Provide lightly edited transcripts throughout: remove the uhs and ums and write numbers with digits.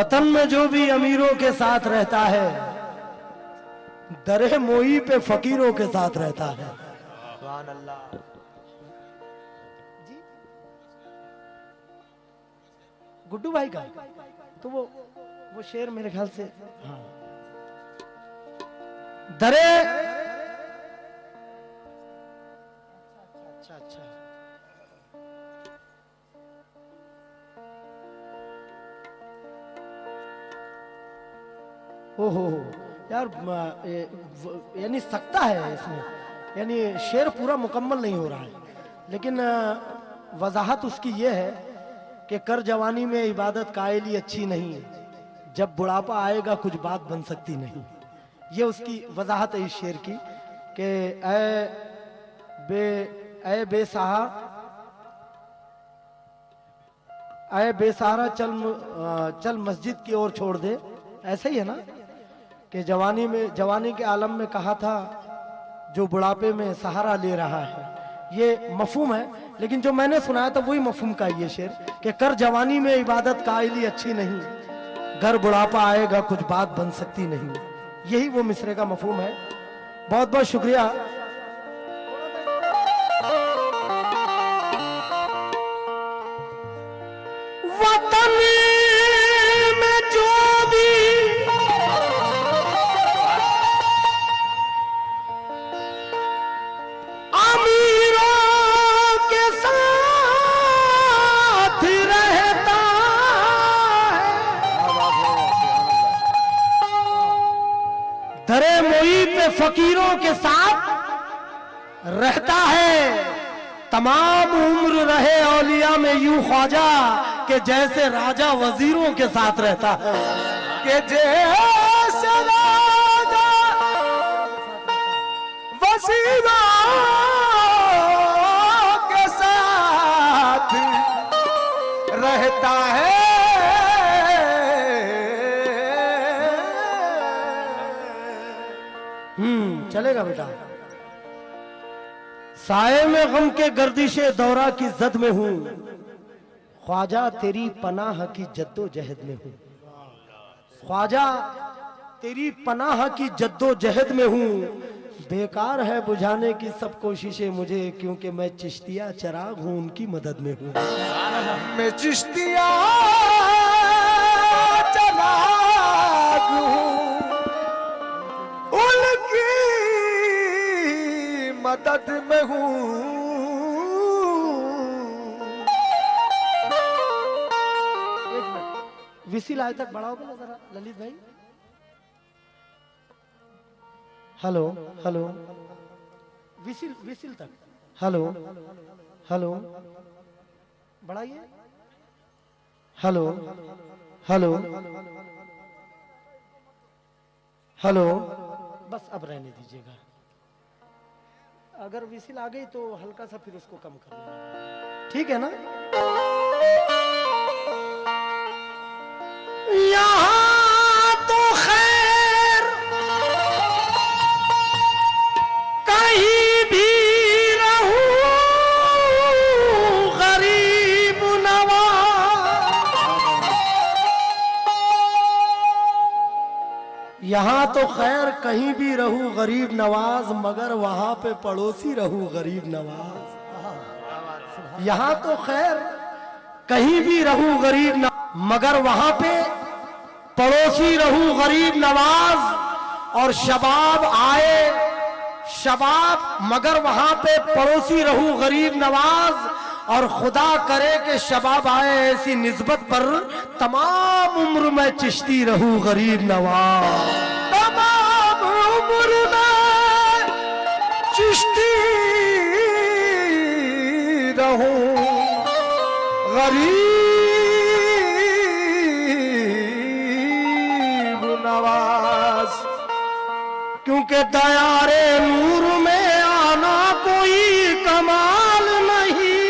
वतन में जो भी अमीरों के साथ रहता है, दरे मोई पे फकीरों के साथ रहता है। सुभान अल्लाह जी। गुड्डू भाई का तो वो शेर मेरे ख्याल से, हाँ, दरे, अच्छा अच्छा, ओहो यार, यानी सकता है इसमें, यानी शेर पूरा मुकम्मल नहीं हो रहा है, लेकिन वजाहत उसकी ये है कि कर जवानी में इबादत कायली अच्छी नहीं, जब बुढ़ापा आएगा कुछ बात बन सकती नहीं। ये उसकी वजाहत है इस शेर की कि ऐ बेसहारा चल मस्जिद की ओर छोड़ दे। ऐसा ही है ना कि जवानी के आलम में कहा था जो बुढ़ापे में सहारा ले रहा है, ये मफहूम है, लेकिन जो मैंने सुनाया था वही मफहूम का ये शेर कि कर जवानी में इबादत कायली अच्छी नहीं, घर बुढ़ापा आएगा कुछ बात बन सकती नहीं। यही वो मिसरे का मफहूम है। बहुत बहुत शुक्रिया। वतन में जो भी अमीरों के साथ रहता है, दरे मोई पे फकीरों के साथ रहता है, तमाम उम्र रहे औलिया में यूं ख्वाजा कि जैसे राजा वजीरों के साथ रहता है, कि जैसे राजा वजीरों के साथ रहता है। चलेगा बेटा। साए में गम के गर्दिशे दौरा की जद में हूं, ख्वाजा तेरी पनाह की जद्दोजहद में हूं, ख्वाजा तेरी पनाह की जद्दोजहद में हूं, बेकार है बुझाने की सब कोशिशें मुझे, क्योंकि मैं चिश्तिया चिराग हूं उनकी मदद में हूं। मैं चिश्तिया चिराग हूं उनकी मदद में हूं। विसिल आए तक बढ़ाओगे ना जरा ललित भाई। हेलो हेलो, विसिल तक, हेलो हेलो बढ़ाइए, हेलो हेलो हेलो, बस अब रहने दीजिएगा। अगर विसिल आ गई तो हल्का सा फिर उसको कम कर देना, ठीक है ना। यहाँ तो खैर कहीं भी रहूं गरीब नवाज, यहाँ तो खैर कहीं भी रहूं गरीब नवाज, मगर वहां पे पड़ोसी रहूं गरीब नवाज। यहाँ तो खैर कहीं भी रहूं गरीब नवाज, मगर वहां पे पड़ोसी रहूं गरीब नवाज। और शबाब आए शबाब, मगर वहां पे पड़ोसी रहूं गरीब नवाज। और खुदा करे कि शबाब आए ऐसी निस्बत पर तमाम उम्र में चिश्ती रहूं गरीब नवाज, तमाम उम्र में चिश्ती रहूं गरीब नवाज। क्योंकि दयारे नूर में आना कोई कमाल नहीं,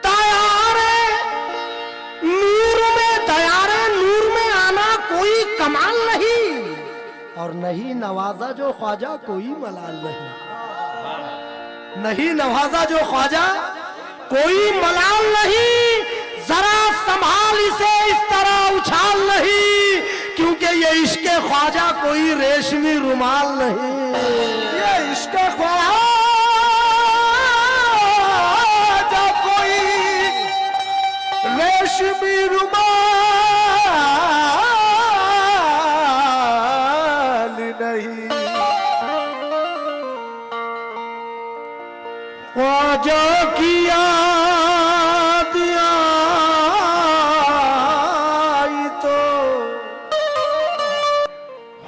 दयारे नूर में आना कोई कमाल नहीं, और नहीं नवाजा जो ख्वाजा कोई मलाल नहीं, नहीं नवाजा जो ख्वाजा कोई मलाल नहीं। जरा संभाल इसे, इस तरह उछाल नहीं, क्योंकि ये इश्क ख्वाजा कोई रेशमी रुमाल नहीं। ये इश्क ख्वाजा कोई रेशमी रुमाल नहीं। ख्वाजा की याद आई तो,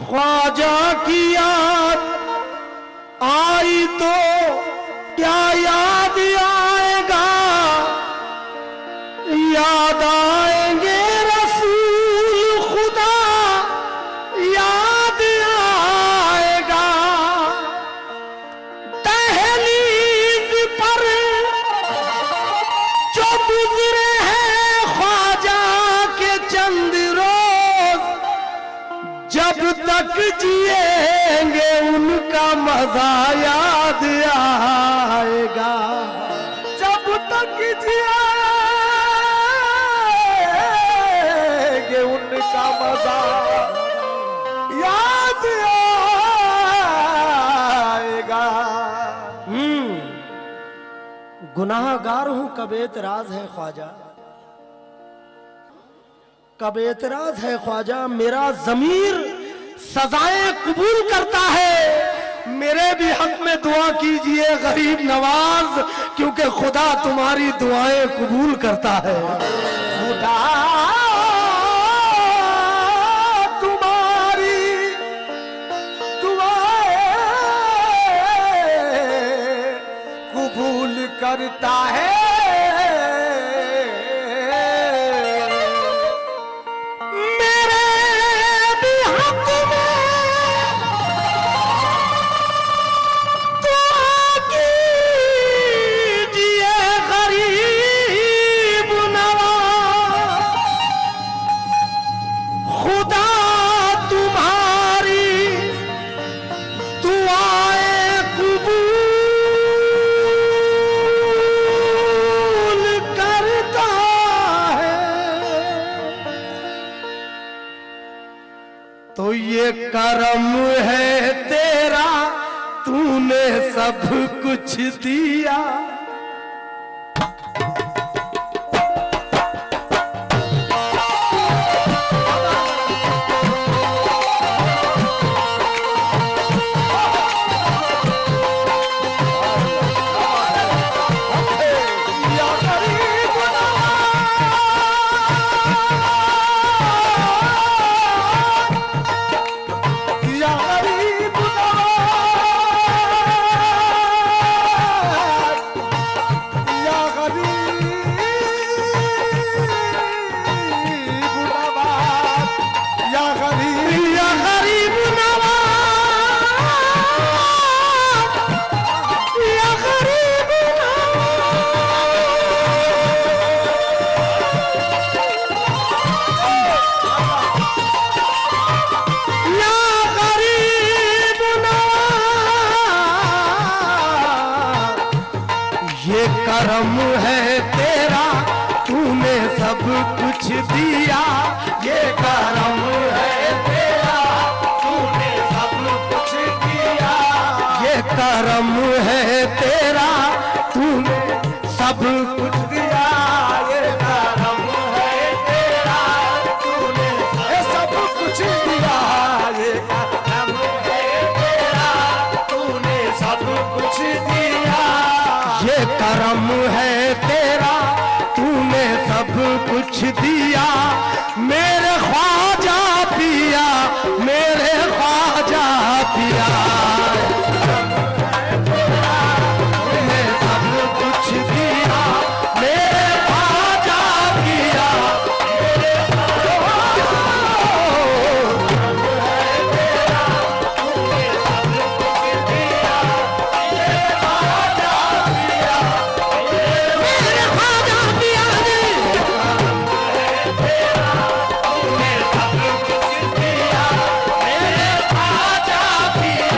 ख्वाजा की याद आई तो क्या याद आएगा, याद आएंगे रसूल खुदा, याद आएगा दहलीज पर जो गुजरे हैं ख्वाजा के चंद रोज, जब तक जिएंगे उनका मजा याद आएगा। जब तक जिएंगे उनका मजा याद आएगा। गुनाहगार हूं कब एतराज है ख्वाजा, कब एतराज है ख्वाजा, मेरा जमीर सजाएं कबूल करता है। मेरे भी हक में दुआ कीजिए गरीब नवाज, क्योंकि खुदा तुम्हारी दुआएं कबूल करता है। खुदा तुम्हारी दुआएं कबूल करता है। मेरे भी हक में दुआ कीजिए गरीब नवाज, खुदा तुम्हारी दुआएं कबूल करता है। तो ये करम है तेरा, तूने सब कुछ दिया। या गरीब नवाज, या गरीब नवाज, या गरीब नवाज, या गरीब या गरीब नवाज, या गरीब या गरीब नवाज, ये करम है तेरा, तूने सब कुछ दिया। ये करम है तेरा, तूने सब कुछ दिया। ये करम है तेरा, तूने सब कुछ दिया। ये करम है तेरा, तूने सब कुछ दिया। ये करम है तेरा, तूने सब कुछ दिया। ये करम है तेरा, तूने सब कुछ दिया। मेरे ख्वाजा पिया, मेरे ख्वाजा पिया, तूने सब कुछ दिया। मेरे ख्वाजा पिया, मेरे ख्वाजा तूने सब कुछ दिया। मेरे ख्वाजा पिया, मेरे ख्वाजा पिया, तूने सब कुछ दिया। मेरे ख्वाजा पिया,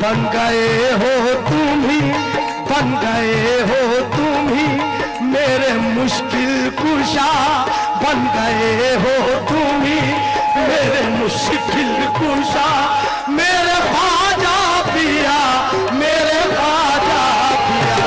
बन गए हो तुम ही, बन गए हो तुम ही मेरे मुश्किल कुशा, बन गए हो तुम ही मेरे मुश्किल कुशा, मेरे ख्वाजा पिया, मेरे ख्वाजा पिया।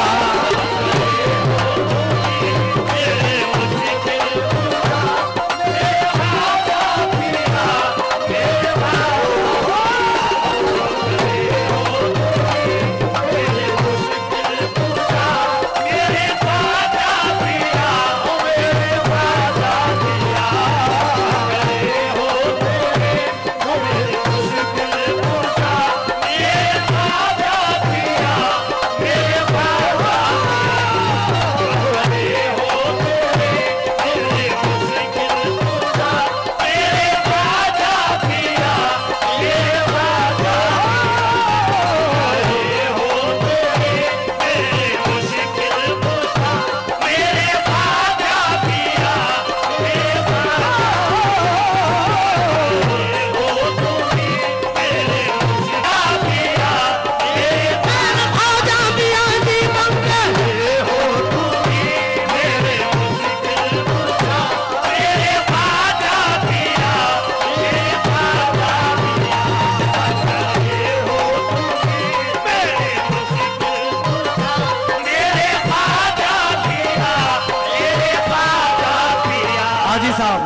हाजी साहब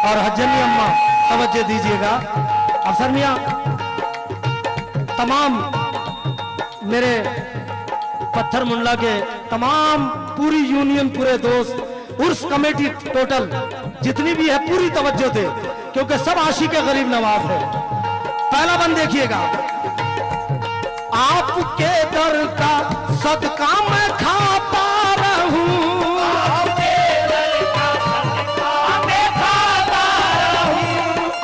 और हज्जनी अम्मा तवज्जो दीजिएगा। अफसर मियां, तमाम मेरे पत्थर मुंडला के तमाम पूरी यूनियन, पूरे दोस्त, उर्स कमेटी टोटल जितनी भी है पूरी तवज्जो दे, क्योंकि सब आशिक गरीब नवाज है। पहला बंद देखिएगा। आपके दर का सदका मैं खाता रहूं,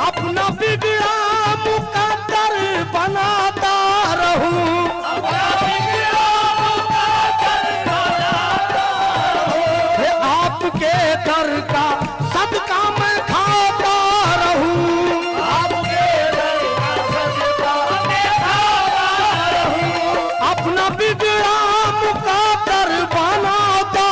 अपना बिगड़ा मुकद्दर बनाता रहूं, आपके दर का सदका मैं खाता रहूं, अपना बिगड़ा मुकद्दर बनाता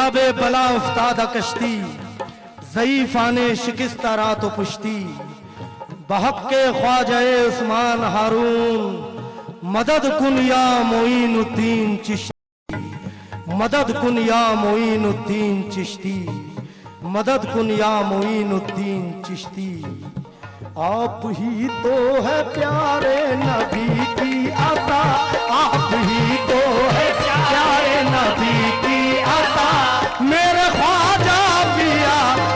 लबे बला उफ्तादा कश्ती, ज़ईफ़ाने शिकस्ता रात व पुश्ती, बहक़्क़े ख्वाजाए उस्मान हारून, मदद कुन या मोइनुद्दीन चिश्ती, मदद कुन या मोइनुद्दीन चिश्ती, मदद कुन या मोइनुद्दीन चिश्ती। आप ही तो है प्यारे नबी की अता, आप ही तो है प्यारे नबी की अता, मेरे ख्वाजा पिया,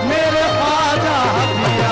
मेरे ख्वाजा पिया।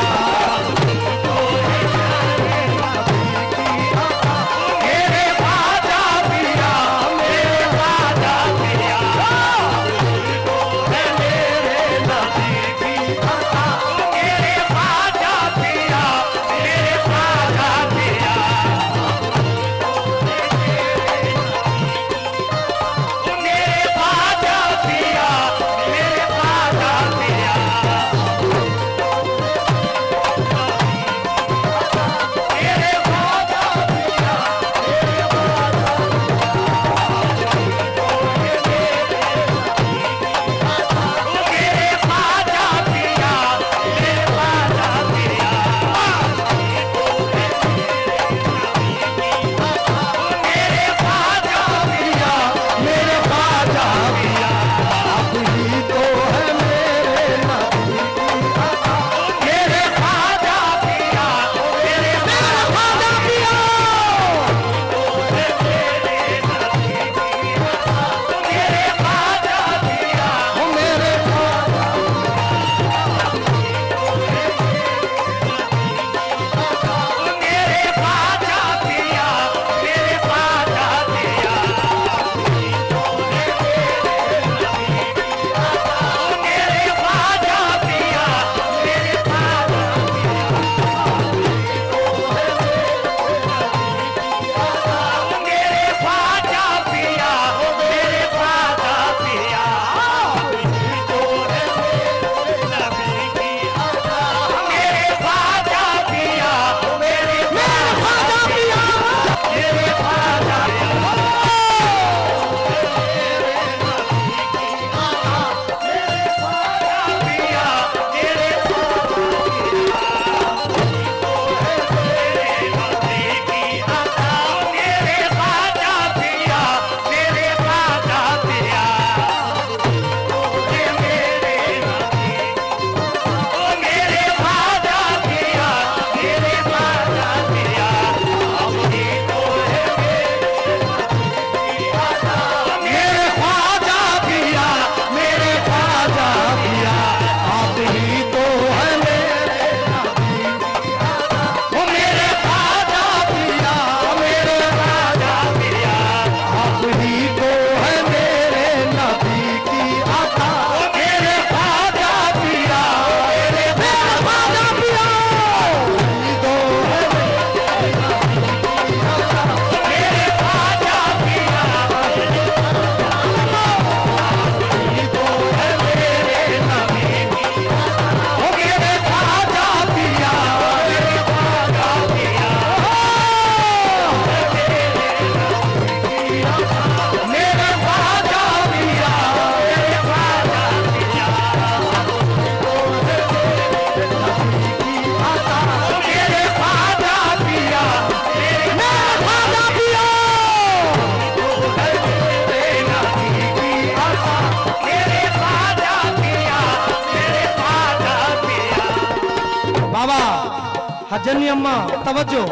हजनी अम्मा तवज्जो,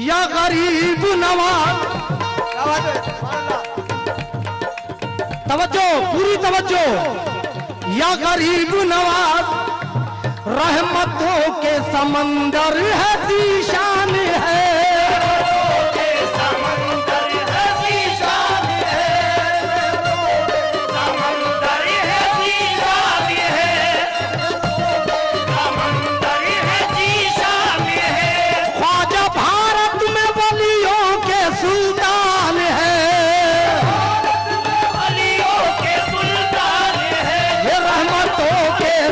या गरीब नवाज, तवज्जो पूरी तवज्जो, या गरीब नवाज रहमतों के समंदर है ज़ीशान है,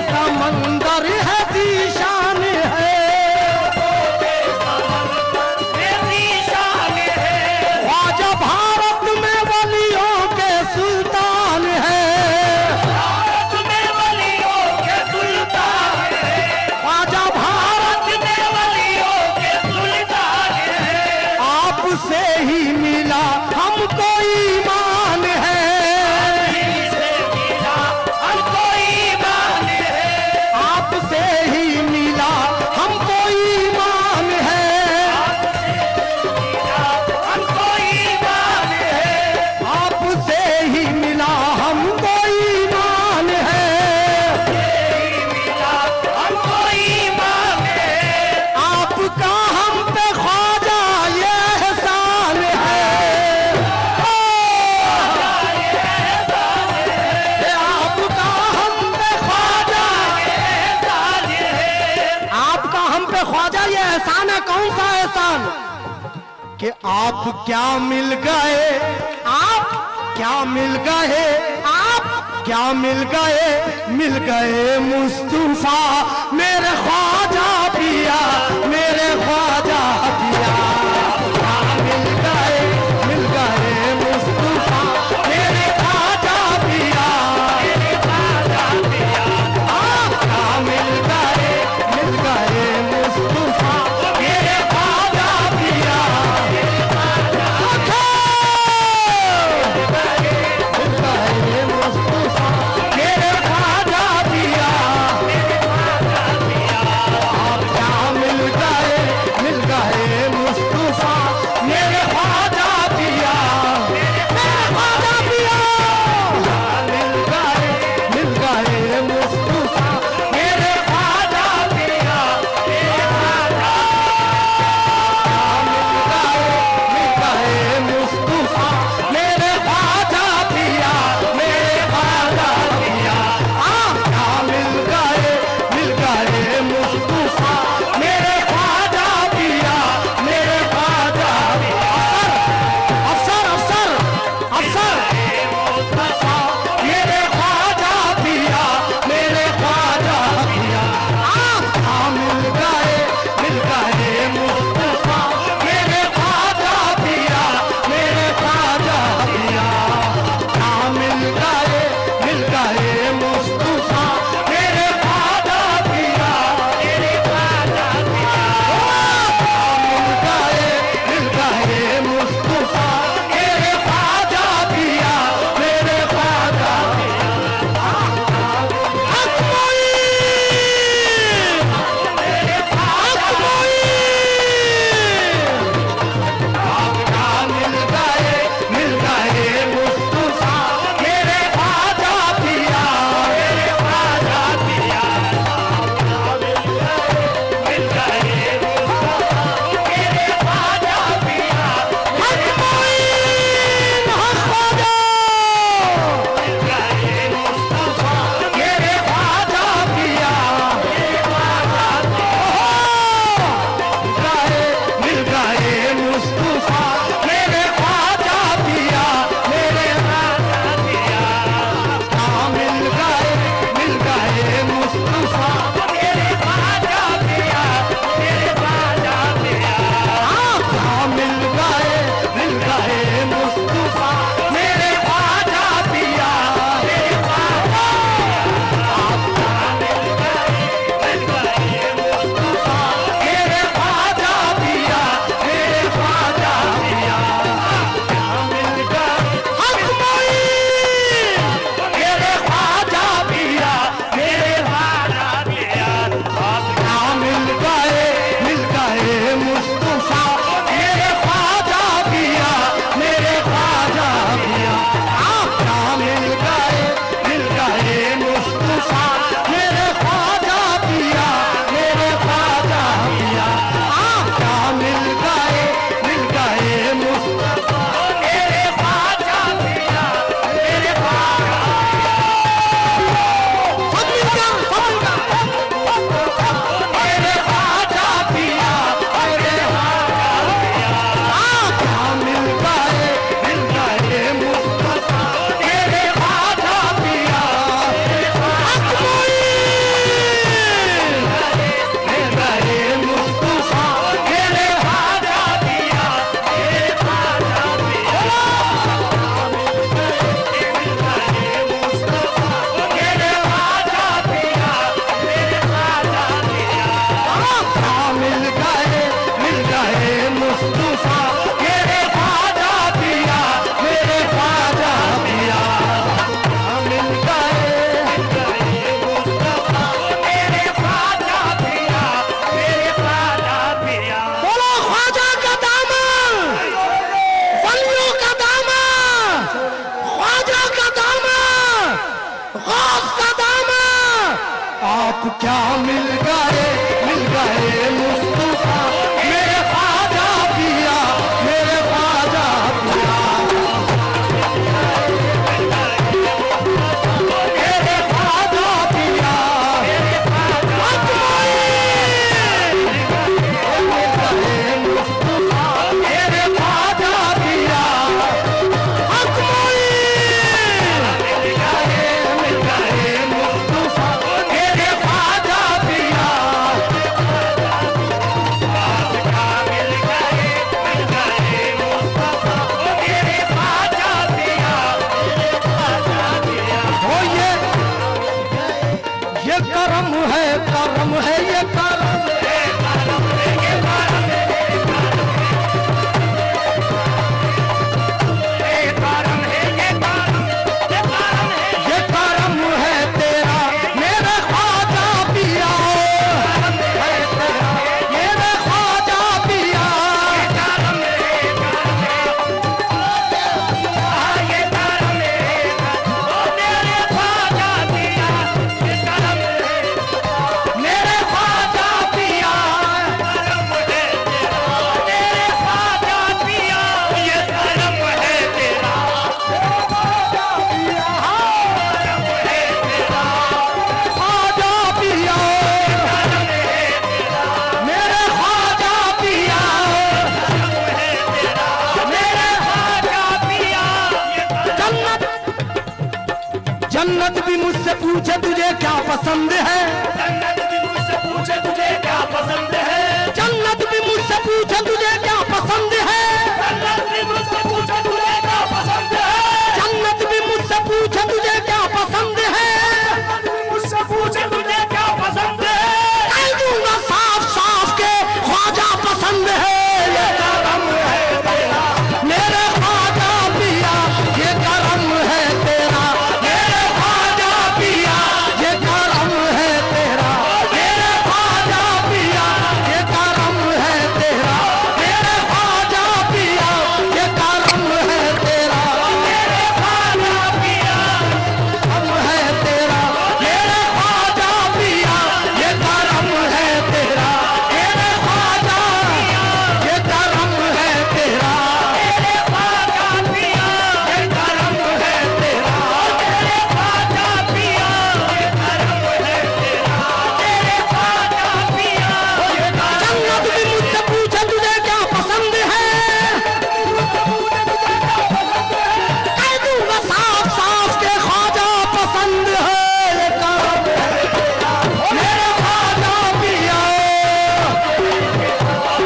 समंदर है ज़ीशान है। एहसान कि आप क्या मिल गए, आप क्या मिल गए, आप क्या मिल गए मुस्तफा मेरे ख्वाजा पिया, मेरे ख्वाजा पिया। क्या मिल गए मुस्तफा मेरे ख्वाजा पिया, मेरे ख्वाजा पिया। क्या मिल गए मुस्तफा मेरे ख्वाजा पिया, मेरे ख्वाजा मुस्तफा मेरे ख्वाजा पिया, मेरे ख्वाजा पिया। आप क्या मिल गए मुस्तफा मेरे ख्वाजा पिया, मेरे ख्वाजा पिया। मिल गए मुस्तफा मेरे ख्वाजा पिया, मेरे ख्वाजा। मिल गए मुस्तफा मेरे ख्वाजा पिया, मेरे ख्वाजा पिया। क्या मिल गए मुस्तफा मेरे ख्वाजा पिया, मेरे ख्वाजा पिया। अफसर अफसर अफसर मुस्तफा मेरे ख्वाजा पिया, मेरे ख्वाजा पिया। मिल गए मुस्तफा मेरे ख्वाजा पिया, मेरे ख्वाजा पिया। मिल गए मुस्तफा मेरे ख्वाजा पिया, मेरे ख्वाजा पिया। मिल गए मुस्तफा मेरे ख्वाजा पिया, मेरे ख्वाजा पिया। हक मिल गए मुस्तफा मेरे ख्वाजा पिया, मेरे ख्वाजा पिया। मिल गए मुस्तफा मेरे ख्वाजा पिया, हक मोइन हक ख्वाजा। मिल गए मुस्तफा मेरे ख्वाजा पिया, मेरे ख्वाजा पिया। मिल गए मुस्तफा मेरे ख्वाजा पिया, मेरे ख्वाजा पिया। मिल गए मुस्तफा मेरे ख्वाजा पिया, मेरे ख्वाजा पिया। मिल गए मुस्तफा मेरे ख्वाजा पिया, मेरे ख्वाजा पिया। मिल गए मुस्तफा मेरे ख्वाजा पिया, मेरे ख्वाजा पिया। मिल गए हक मोइन मेरे ख्वाजा पिया, मेरे ख्वाजा पिया। मिल गए मुस्तफा मेरे ख्वाजा पिया, मेरे ख्वाजा पिया। मिल गए मुस्तफा मेरे ख्वाजा पिया, मेरे ख्वाजा पिया। मिल गए मुस्तफा मेरे ख्वाजा पिया, मेरे ख्वाजा पिया। मेरे ख्वाजा पिया, मेरे ख्वाजा पिया। मिल गए मुस्तफा मेरे ख्वाजा पिया, मेरे ख्वाजा मिल गए मुस्तफा मेरे ख्वाजा पिया, मेरे ख्वाजा पिया। मिल गए मुस्तफा मेरे ख्वाजा पिया, मेरे ख्वाजा पिया। मिल गए मुस्तफा मेरे ख्वाजा पिया, मेरे ख्वाजा पिया। मिल गए मुस्तफा मेरे ख्वाजा पिया, मेरे ख्वाजा पिया। बोलो ख्वाजा का दामन, वलियों का दामन, ख्वाजा का दामन, गौस का दामन। आप क्या मिल गए मुस्तफा मेरे ख्वाजा पिया, मेरे ख्वाजा पिया। मेरे ख्वाजा पिया, मेरे ख्वाजा पिया। ये करम है ये करम है ये करम है तेरा मेरे ख्वाजा पिया मेरे ख्वाजा पिया मेरे ख्वाजा पिया ख्वाजा पिया मेरे ख्वाजा पिया जन्नत जन्नत भी मुझसे पूछे तुझे क्या पसंद है जन्नत भी मुझसे पूछे तुझे क्या पसंद है जन्नत भी मुझसे पूछे तुझे क्या पसंद है जन्नत भी मुझसे पूछे तुझे क्या पसंद है जन्नत भी मुझसे पूछे तुझे क्या पसंद है मुझसे पूछे तुझे क्या पसंद है कह दूंगा साफ साफ के ख्वाजा पसंद है ये करम है तेरा मेरे ख्वाजा पिया ये करम है तेरा मेरे ख्वाजा पिया ये करम है तेरा मेरे ख्वाजा पिया ये करम है तेरा मेरे ख्वाजा पिया ये करम है तेरा मेरे ख्वाजा पिया करम है तेरा मेरे ख्वाजा पिया ये करम है तेरा मेरे ख्वाजा ये करम है तेरा मेरे ख्वाजा पिया ये करम है तेरा मेरे ख्वाजा पिया ये करम है तेरा मेरे ख्वाजा पिया जन्नत भी मुझसे पूछे तुझे क्या पसंद है कह दूंगा साफ साफ के ख्वाजा पसंद है ये करम है तेरा मेरे ख्वाजा पिया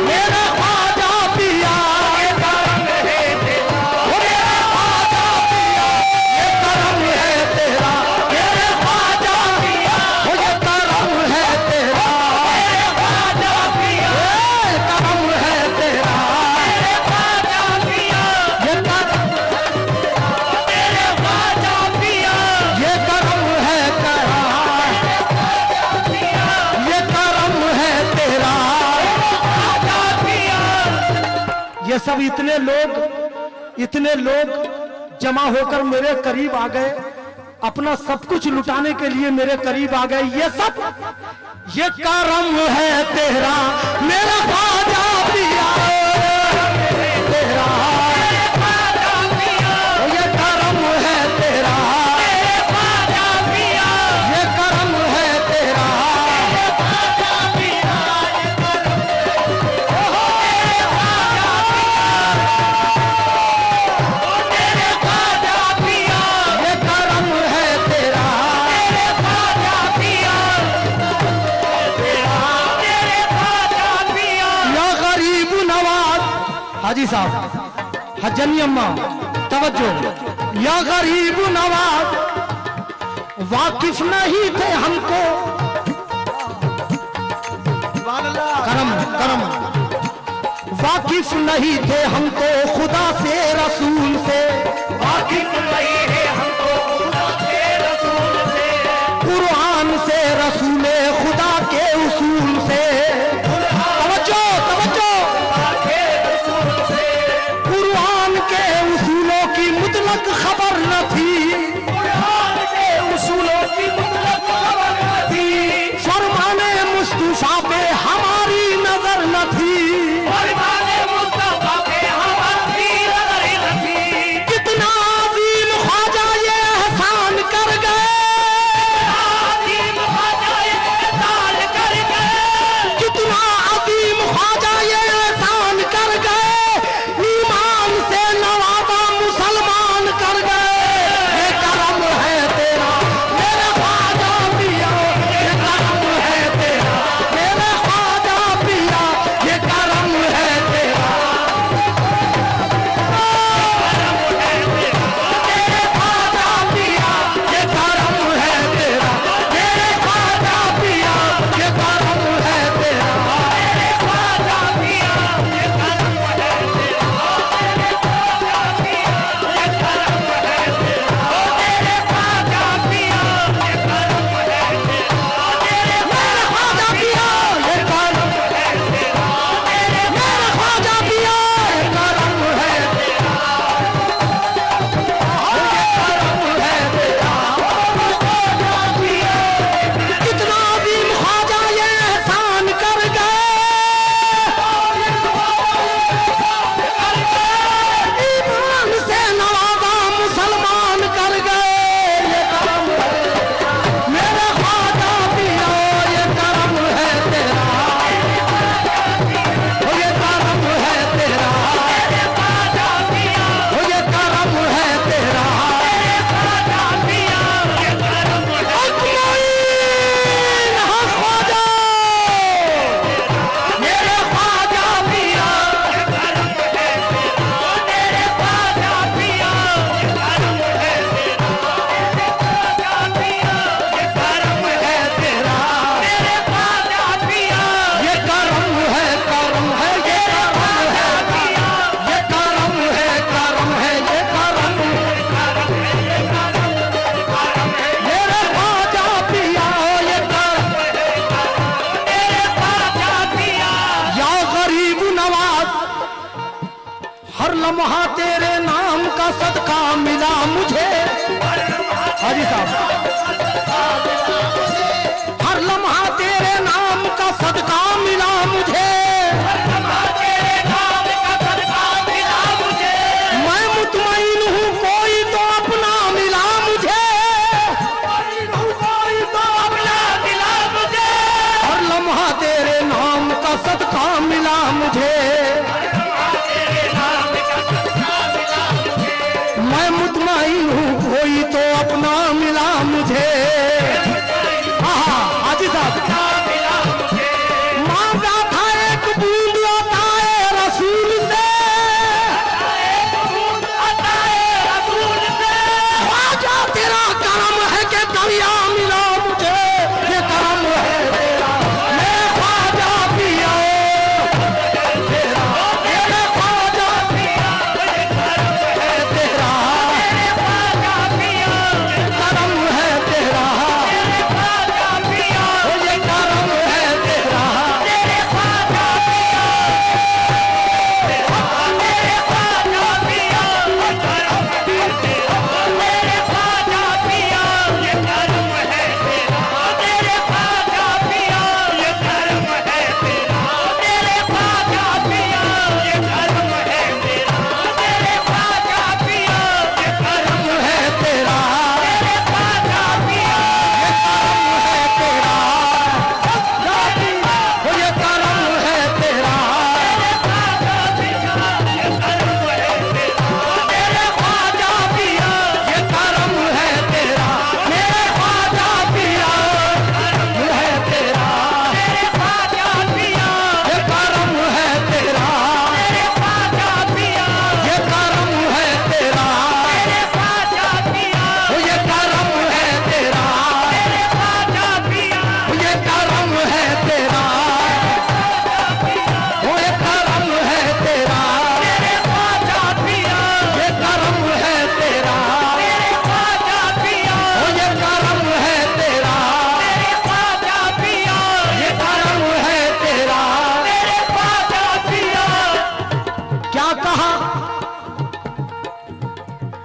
मेरे ख्वाजा पिया ये करम है तेरा मेरे ख्वाजा पिया ये करम है तेरा मेरे ख्वाजा पिया ये करम है तेरा मेरे ख्वाजा पिया ये करम है तेरा मेरे ख्वाजा पिया ये करम मेरे ख्वाजा पिया ये करम है तेरा ये करम है तेरा ये सब इतने लोग जमा होकर मेरे करीब आ गए अपना सब कुछ लुटाने के लिए मेरे करीब आ गए ये सब ये करम है तेरा मेरा ख्वाजा पिया तेरा ये करम है तेरा ये करम है तेरा ये करम है तेरा या गरीब नवाज हाजी साहब हजनी अम्मा तवज्जो या गरीब नवाज वाकिफ नहीं थे हमको करम करम वाकिफ नहीं थे हमको खुदा से रसूल से वाकिफ नहीं है हमको खुदा से रसूल से कुरान से रसूले खुदा के उसूल से तवज्जो तवज्जो कुरान के उसूलों की मुतलक खबर न थी उसूलों की मुतलक खबर न थी फरमाने मुस्तफा पे हमारी नजर न थी कितना अजीम ख्वाजा ये एहसान कर गए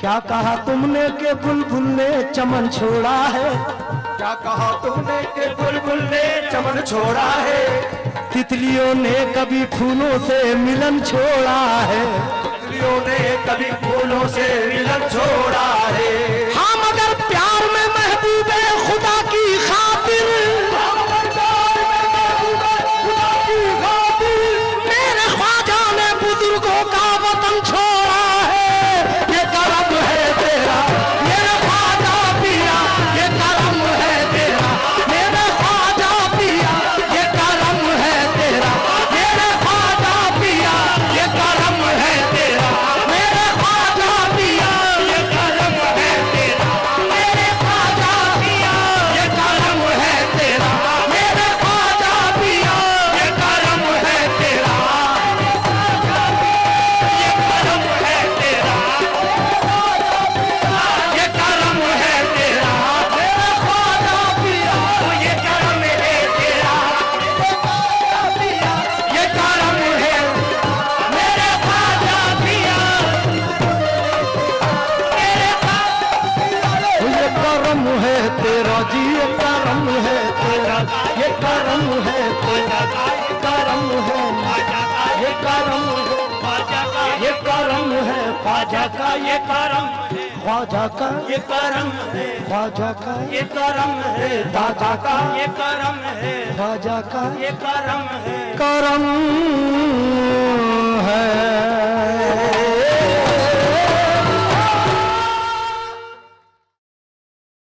क्या कहा तुमने के बुलबुल ने चमन छोड़ा है, क्या कहा तुमने के बुलबुल ने चमन छोड़ा है, तितलियों ने कभी फूलों से मिलन छोड़ा है, तितलियों ने कभी फूलों से मिलन छोड़ा है। हाँ मगर प्यार में महबूबे खुदा की खातिर, मेरे ख्वाजा ने बुजुर्गों का वतन छोड़ा है। ये करम है तेरा मेरे ख्वाजा पिया, ये करम है तेरा मेरे ख्वाजा पिया, ये करम है तेरा मेरे ख्वाजा पिया, ये करम है तेरा मेरे ख्वाजा पिया, ये करम है तेरा मेरे ख्वाजा पिया, ये करम है तेरा मेरे ख्वाजा पिया, ये करम है तेरा, ये करम है तेरा, ये करम है तेरा मेरे ख्वाजा पिया, ये करम है तेरा, ये करम है मेरे ख्वाजा पिया, ये करम है तेरा जी, ये करम है तेरा, ये करम है तेरा, ये करम है, ये करम है ख्वाजा का, ये करम ख्वाजा का, ये करम है ख्वाजा का, ये करम है दादा का, ये करम है ख्वाजा का, ये करम है, करम है।